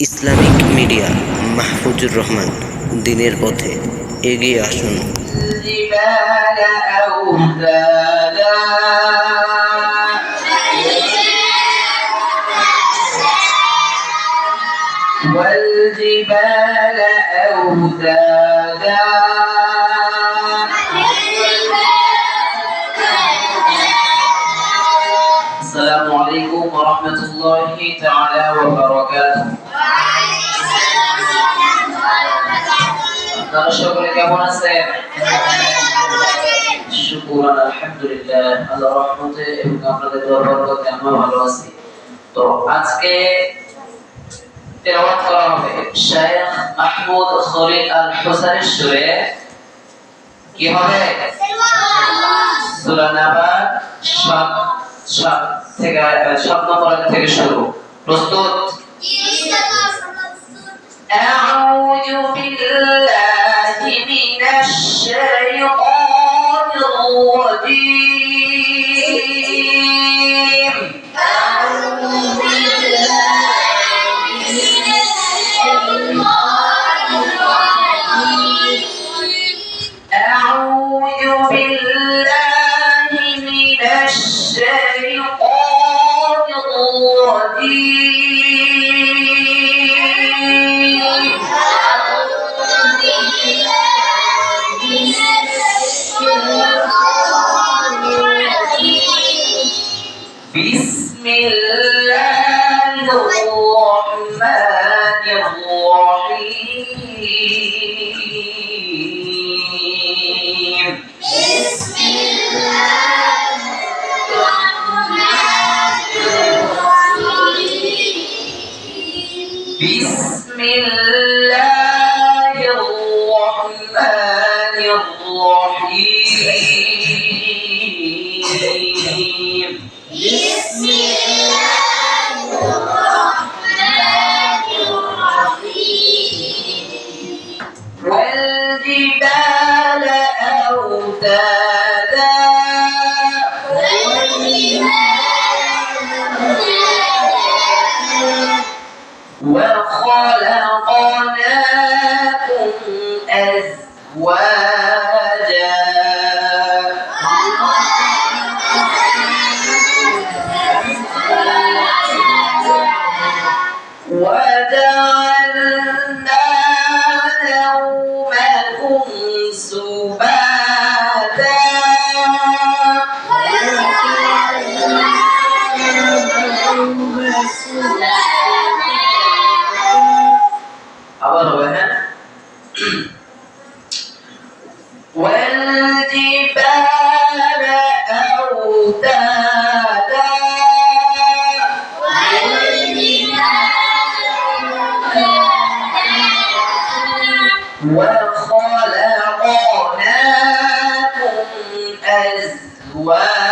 Islamic media Mahfuzur রহমান দিনের পথে এগিয়ে আসুন। والجبال أوتادا السلام عليكم ورحمة الله تعالى وبركاته। আপনারা সকলে কেমন আছেন? শুকরান আলহামদুলিল্লাহ, আল্লাহর রহমতে এবং আপনাদের দোয়া বরকতে আমরা ভালো আছি। তো আজকে তেলাওয়াত করা হবে শায়খ মাহমুদ খলিল আল হুসাইনের সুরে। কি হবে? সূরা নাবা 7 থেকে 7 নম্বর আয়াত থেকে শুরু। প্রস্তুত? أعوذ بالله من الشيطان الرجيم. أعوذ بالله من الشيطان الرجيم. أعوذ بالله من الشيطان الرجيم. بسم الله الرحمن الرحيم. بسم الله الرحمن الرحيم. بسم الله الرحمن الرحيم. بسم الله الرحمن الرحيم. والجبال أوتادا وخلقناكم أزواجا وجعلنا نومكم سباتا আবার হবে হ্যাঁ। والجبال أوتادا وخلقناكم أزواجا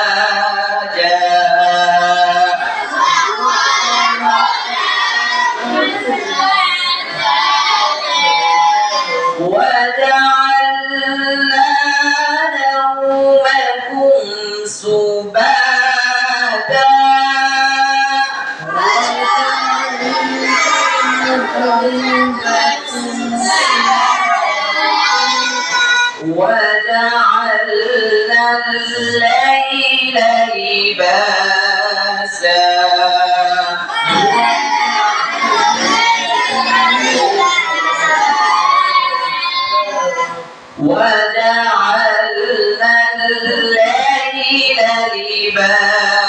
وجعلنا نومكم سباتا وجعلنا الليل لباسا وجعلنا الليل لباسا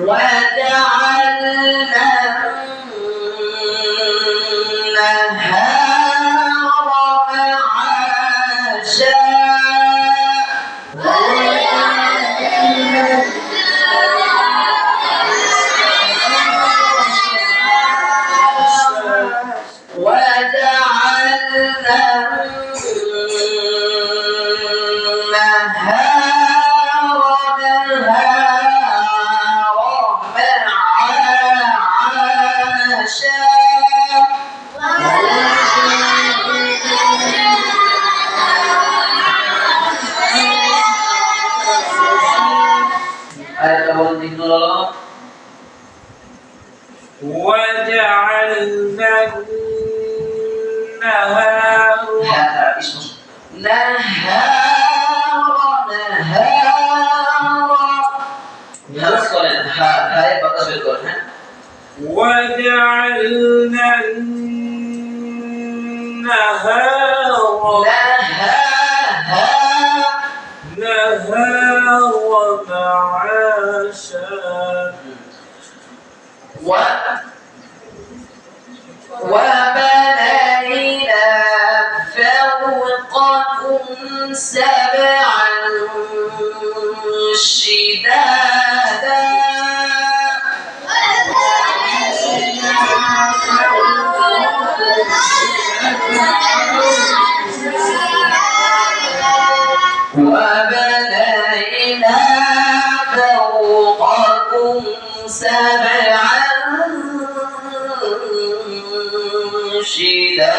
وجعلنا النهار معاشا وجعلنا النهار معاشا وبنينا فوقكم سبعا شدادا وبنينا فوقكم سبعا شدادا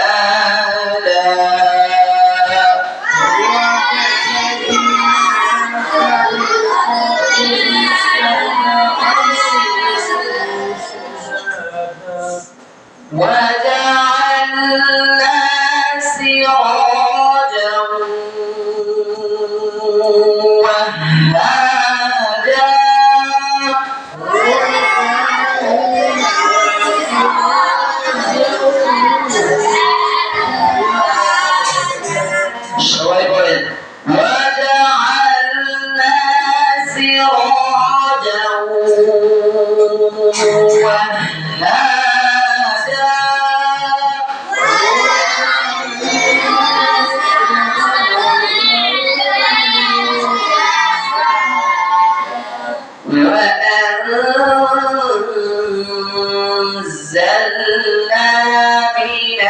وجعلنا سراجا وهاجا সবাই বলেন وجعلنا سراجا وهاجا وأنزلنا من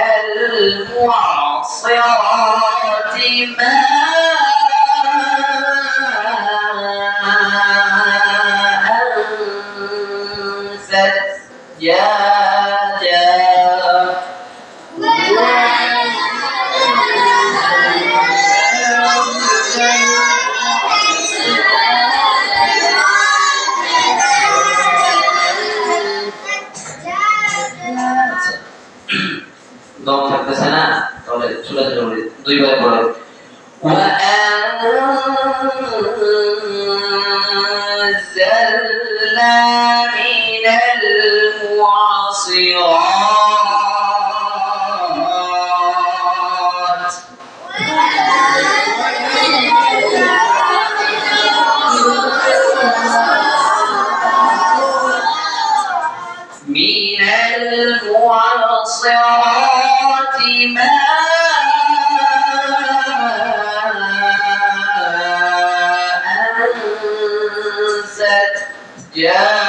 المعصرات ماء ثجاجا দম থাকতেছে না তাহলে চলে যাবে দুইবার পড়ে وأنزلنا من المعصرات من المعصرات ماء ثجاجا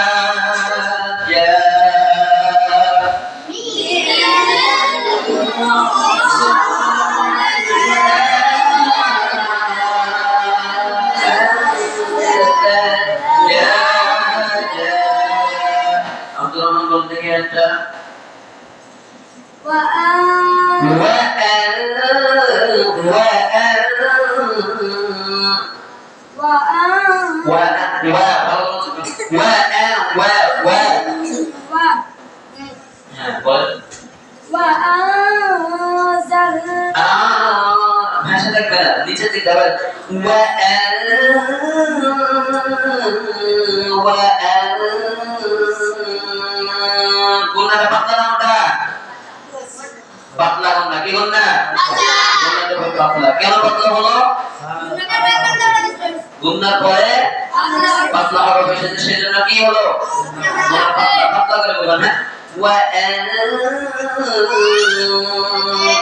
ভাষা থাকবে না নিচে দিকে আবার গুণাটা পাতলা না ওটা পাতলা গুণা কি গুণা পাতলা কেন পাতলা হলো গুণার পরে পাতলা হবে বেশি সেজন্য কি হলো পাতলা করে বলবেন হ্যাঁ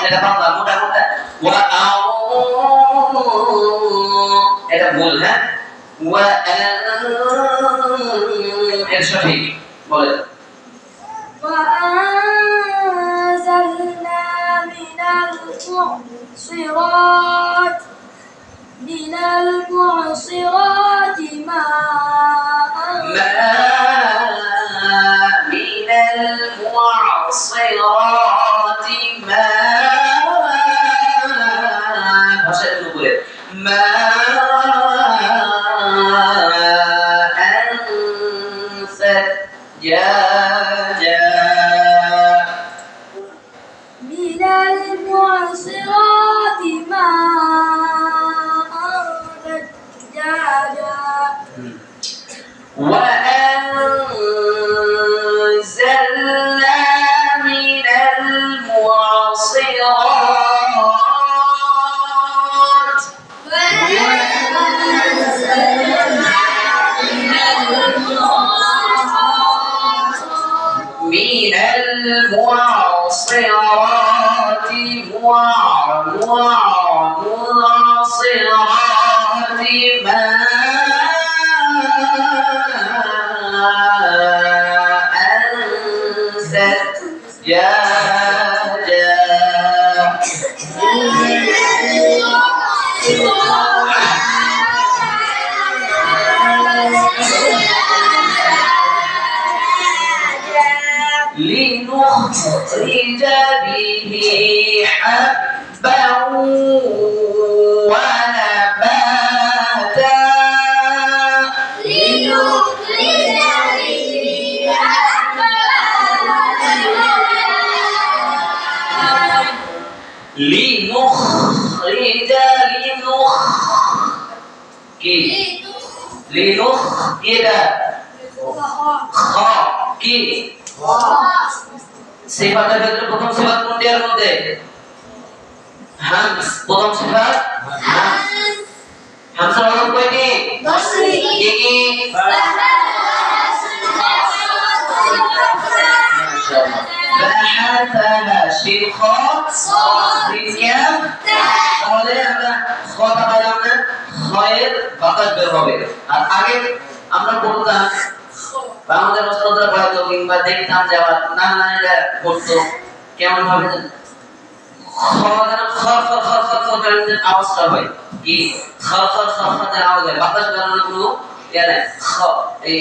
এটা পাতলা মোটা মোটা এটা ভুল হ্যাঁ এটা সঠিক বলেন وأنزلنا من المعصرات ماء من المعصرات ثجاجا من المعصرات ماء المعصرات معصرات سجاجا لنخرج به حبا ونباتا لنخرج لنخ كده خا কি সিফাতের ভিতরে প্রথম সিফাত কোনটি এর মধ্যে হামস প্রথম সিফাত হামস হামসার হরফ কয়টি 10টি কি কি বাহাতাহা শিরখা সিনকাম তাহলে আমরা খটা পাইলাম না খয়ের বাতাস বের হবে আর আগে আমরা পড়তাম আমাদের ওস্তাদরা পড়াতো কিংবা দেখতাম যে আবার না না এটা করতো কেমন ভাবে খদান খর খর খর খর খর করে আওয়াজটা হয় কি খর খর খর খর এর আওয়াজ হয় বাতাস বেরোনোর কোনো ইয়া নাই খ এই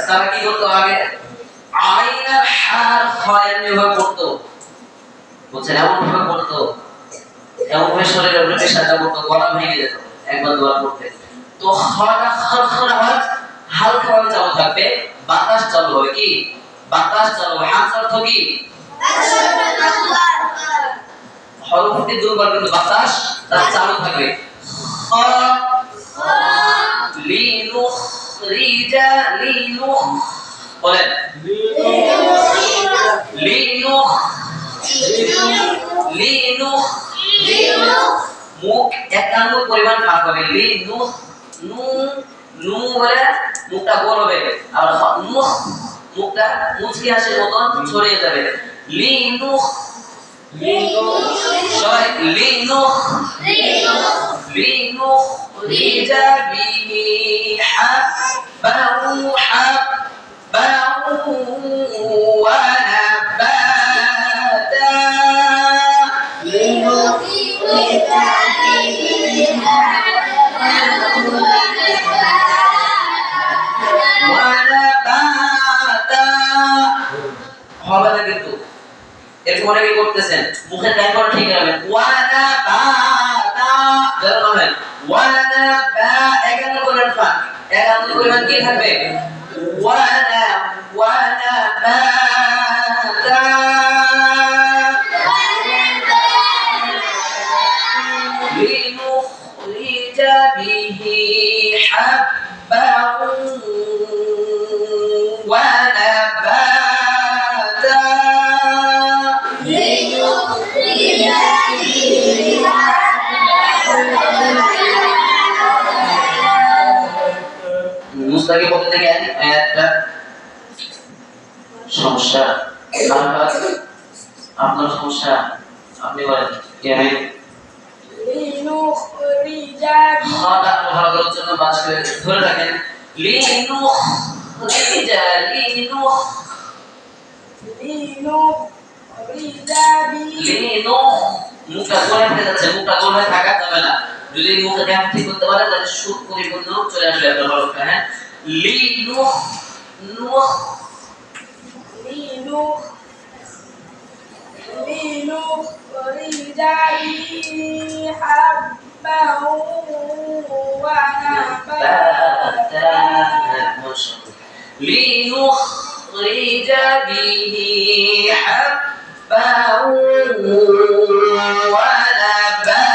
তারা কি করতো আগে আইনার হার খয়ের ভাবে পড়তো বুঝছেন এমন ভাবে পড়তো এমন ভাবে শরীরের উপরে প্রেসারটা পড়তো গলা ভেঙে যেত একবার দোয়া করতে তো খটা খর খর আওয়াজ হালকা ভাবে চালু থাকবে বাতাস চালু হবে কি বাতাস চালু হবে হামস অর্থ কি হরফটি দুর্বল কিন্তু বাতাস তার চালু থাকবে লিনুখরিজা লিনুখ বলেন লিনুখ লিনুখ মুখ এক আঙ্গুল পরিমাণ ফাঁক হবে লিনুখ নু নু বলে মুখটা গোল হবে আর মুখ মুখটা মুচকি হাসির মতন ছড়িয়ে যাবে লিনুখ সবাই লিনুখ লিনুখ রিজা বিহি হাব্বাউ হাব্বাউ ওয়া নাবাতা লিনুখ রিজা বিহি হবে না কিন্তু এরকম অনেকে করতেছেন মুখের টাইপ করে ঠিক রাখবেন ওয়ানা বাতা যেন হয় ওয়ানা বা একান্ন করে ফাঁক একান্ন পরিমাণ কি থাকবে ওয়ানা ওয়ানা বাতা লিনুখরিজ বিহি হাব্বা ওয়া নাবাতা মুস্তাকি বলতে থেকে আয়াতটা সমস্যা আপনার সমস্যা আপনি বলেন কি আমি লিনুখরিজা খাদা ভালো করার জন্য বাস করে ধরে রাখেন লিনুখরিজা লিনুখরিজা মুখটা গোল হয়ে যাচ্ছে মুখটা গোল হয়ে থাকা যাবে না যদি মুখে ধ্যান ঠিক করতে পারে তাহলে সুখ পরিপূর্ণ চলে আসবে আপনার হরফটা হ্যাঁ লিনুখ নুখ লিনুখ লিনুখরিজা বিহি হাব্বাউ ওয়া নাবাতা লিনুখরিজা বিহি হাব্বাউ ওয়া নাবাতা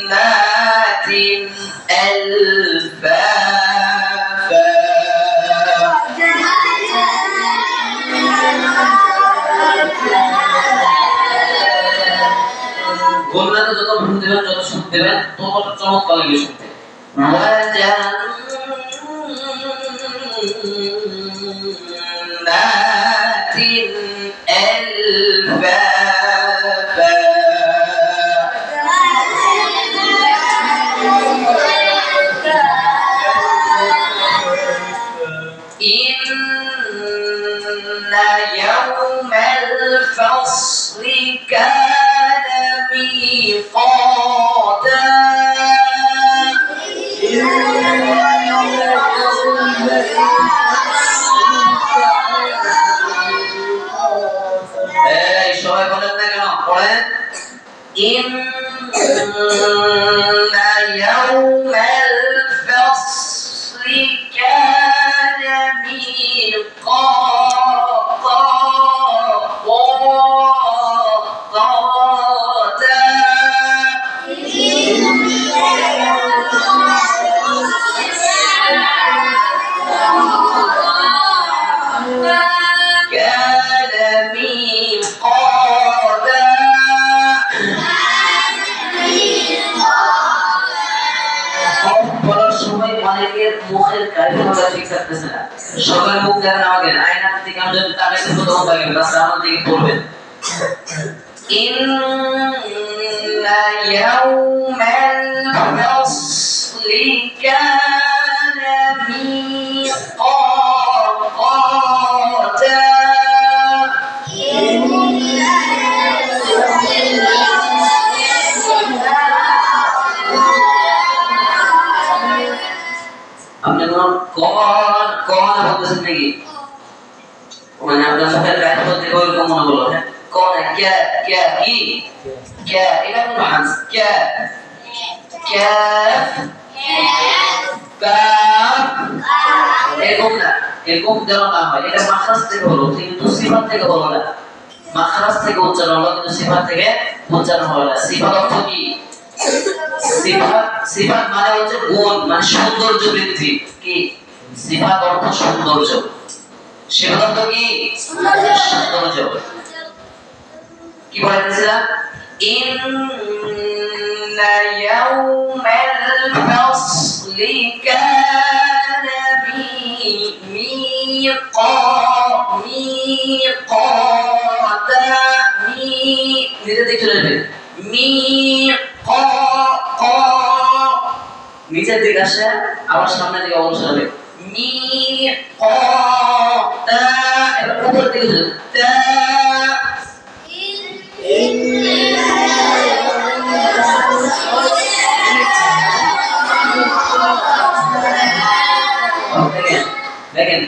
وجنات ألفافا যত ভুল দেবেন যত সুখ দেবেন তত চমৎকার লাগবে শুনতে يوم الفصل كان ميقاتا সবাই বলেন না কেন পড়েন إن يوم الفصل كان ميقاتا মুখের কায়দাটা ঠিক থাকতেছে না সবার মুখ দেখেন আমাকে আয়নার দিকে আমরা যদি তাকাই তো তখন দেখবেন বাস আমার দিকে পড়বেন ইন্না ইয়াউমাল ফাসলি কানা মিকাতা আপনি কোন বলতেছেন নাকি মানে আপনার মুখের কাজ বলতে ওইরকম মনে হলো হ্যাঁ কোন क्या क्या কি क्या এটা কোন হামস क्या क्या কাফ এরকম যেন না হয় এটা মাখরাজ থেকে হলো কিন্তু সিফাত থেকে হলো না মাখরাজ থেকে উচ্চারণ হলো কিন্তু সিফাত থেকে উচ্চারণ হলো না সিফাত অর্থ কি সিফাত মানে হচ্ছে গুণ মানে সৌন্দর্য বৃদ্ধি কি সিফাত অর্থ সৌন্দর্য সিফাত অর্থ কি সৌন্দর্য কি বলতেছিলাম ইন্না ইয়াউমাল ফাসলি কানা মিকাতা নিজে দেখে নেবেন নিচের দিকে আসে আবার সামনের দিকে অবশ্য হবে এবার উপরের দিকে দেখেন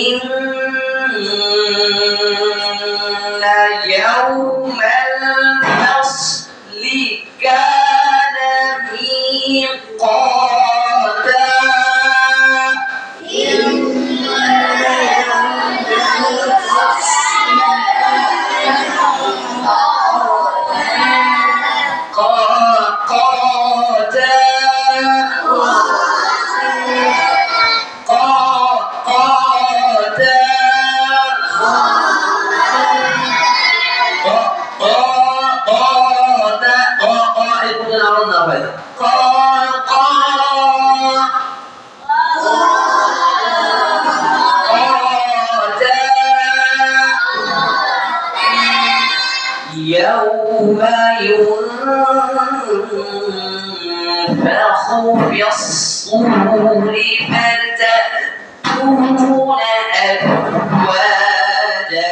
ইন্না ইয়াউমাল ফাসলি কানা মিকাতা يوم ينفخ في الصور فتأتون أفواجا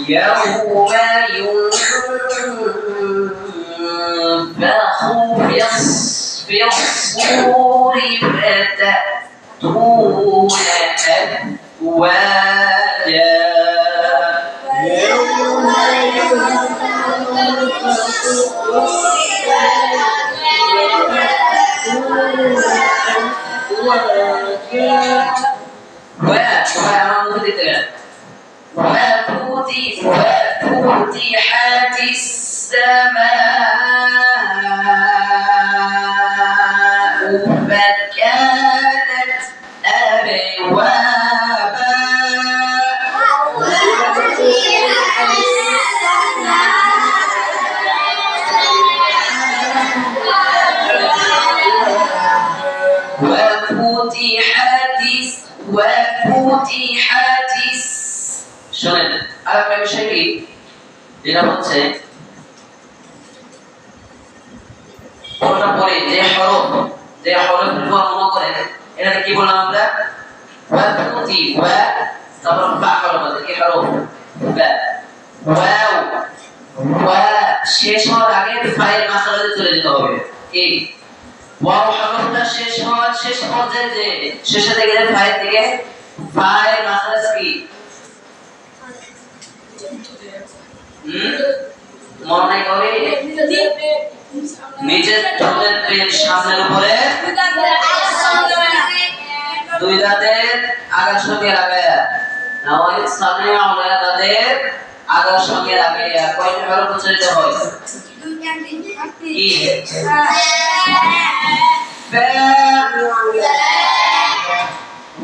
يوم ينفخ في الصور فتأتون أفواجا وفتحت السماء كانت أبوابا وفتحت শোনেন আরেকটা বিষয় কি যেটা হচ্ছে কোনটা পরে যে হরফের উপর মনে করেন এটাকে কি বললাম আমরা ওয়াফুতি ওয়া তারপর বা হরফ আছে কি হরফ বা ওয়াও ওয়া শেষ হওয়ার আগে ফাইল মাখরাজে চলে যেতে হবে কি ওয়াও হরফটা শেষ পর্যায়ে যে শেষে থেকে ফাইল থেকে ফাইল মাখরাজ কি মনে করে নিচের ঠোঁটের পেট সামনের উপরে দুই দাঁতের আগার সঙ্গে লাগায়া নাওয়াই সামনে আমরা দাঁতের আগার সঙ্গে লাগায়া কয়টা হরফ উচ্চারিত হয় কি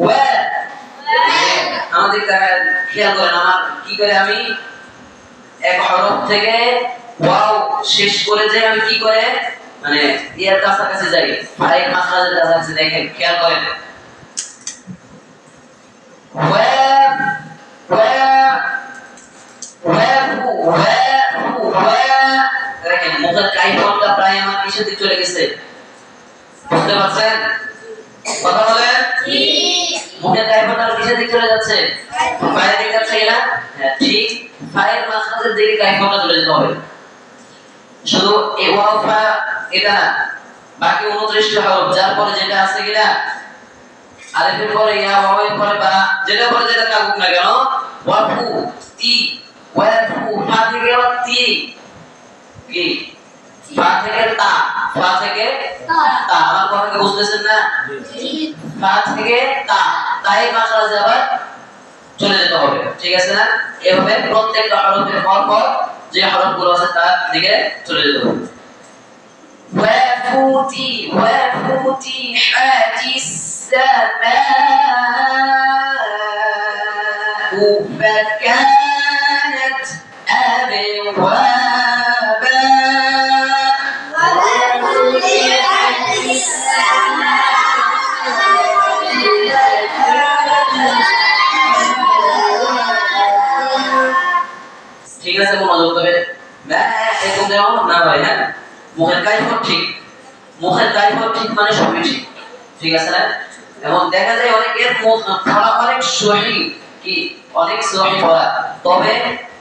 ওয়া আমাদের খেয়াল করেন আমার কি করে আমি এক হরফ থেকে ওয়াও শেষ করে যে আমি কি করে মানে ইয়ার কাছাকাছি যাই ফাইল মাখরাজের কাছাকাছি দেখেন খেয়াল করেন ওয়া দেখেন মুখের কাইফটা প্রায় আমার কিসের দিকে চলে গেছে বুঝতে পারছেন কথা বলেন জি মুখের কাইফটা কিসের দিকে চলে যাচ্ছে বাইরের দিকে যাচ্ছে না হ্যাঁ ঠিক ফাইল মাখরাজের দিকে কাইফটা চলে যেতে হবে শুধু এই ওয়াফা এটা না বাকি 29টা হরফ যার পরে যেটা আছে কিনা আলিফের পরে ইয়া ওয়াওয়ের পরে বা যেটা পরে যেটা থাকুক না কেন ওয়াফু তি ওয়াফু ফা থেকে তি কি ফা থেকে তা আমার কথা কি বুঝতেছেন না জি ফা থেকে তাই মাখরাজ আবার চলে যেতে হবে ঠিক আছে না এভাবে প্রত্যেকটা হরফের পর যে হরফগুলো আছে তার দিকে চলে যেতে হবে وفتحت السماء فكانت أبوابا وفتحت ঠিক আছে মনোযোগ দেবে না এরকম যেমন না ভাই হ্যাঁ মুখের কাইফত ঠিক মানে সবই ঠিক আছে না এবং দেখা যায় অনেকের মুখ পড়া অনেক সহি কি অনেক সহি পড়া তবে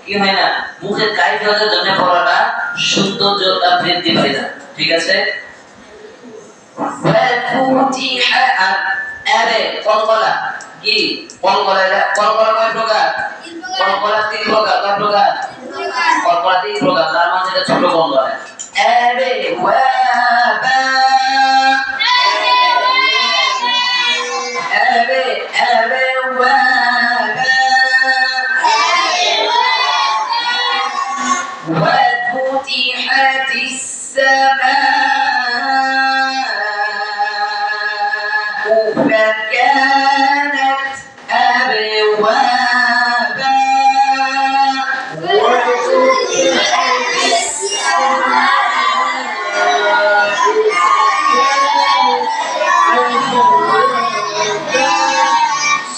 কি হয় না মুখের কাইফতের জন্য পড়াটা সৌন্দর্যটা বৃদ্ধি পায় না ঠিক আছে আরে কলকলা কি কলকলা কয় প্রকার কলকলা 3 প্রকার কয় প্রকার কলকলা 3 প্রকার তার মাঝে একটা ছোট কলকলা আরে ওয়াবা আরে ওয়াবা وفتحت السماء فكانت أبوابا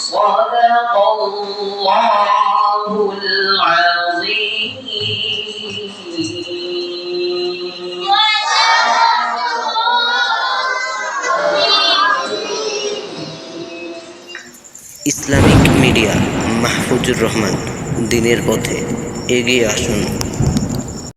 صدق الله العظيم ইসলামিক মিডিয়া মাহফুজুর রহমান দিনের পথে এগিয়ে আসুন।